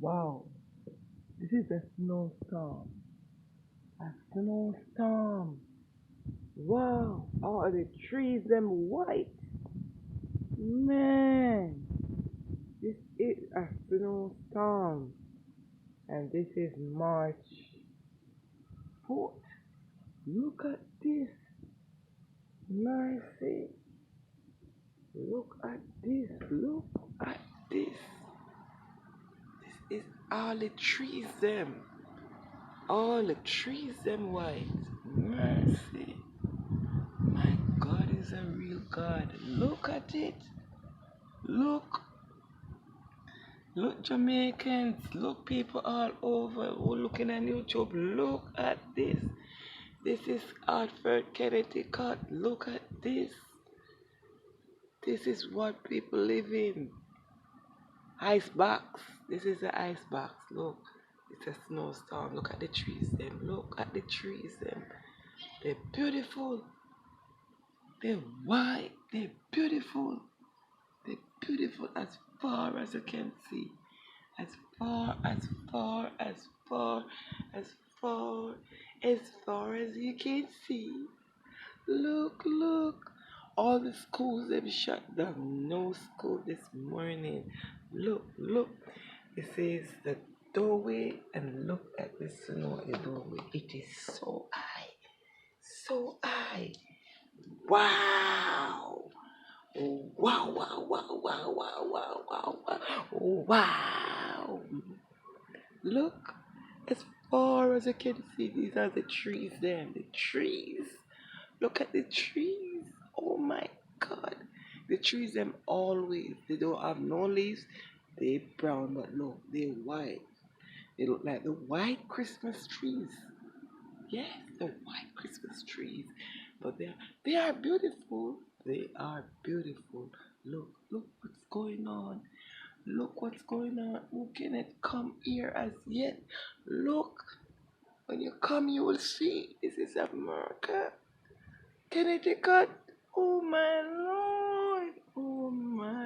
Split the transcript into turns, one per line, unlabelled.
Wow, this is a snowstorm. A snowstorm. Wow, all the trees them white. Man, this is a snowstorm. And this is March 4th. Look at this. Mercy. Look at this. Look at this. This is all the trees them. All the trees them white. Mercy. My God is a real God. Look at it. Look. Look Jamaicans. Look people all over who looking on YouTube. Look at this. This is Hartford, Connecticut. Look at this. This is what people live in. Ice box. This is the ice box. Look. It's a snowstorm. Look at the trees them. Look at the trees them. They're beautiful. They're white. They're beautiful. They're beautiful as far as you can see. As far, as far, as far, as far, as far as you can see. Look, look. All the schools have shut down. No school this morning. Look, look. This is the doorway and look at the snow at the doorway. It is so high. So high. Wow. Wow, wow, wow, wow, wow, wow, wow, wow. Wow. Look, as far as you can see, these are the trees there. The trees. Look at the trees. Oh my God. The trees them always. They don't have no leaves. They brown, but look, they're white. They look like the white Christmas trees. Yes, the white Christmas trees. But they are beautiful. They are beautiful. Look, look what's going on. Look what's going on. Who can it come here as yet? Look. When you come you will see. This is America. Connecticut. Oh my Lord. Oh my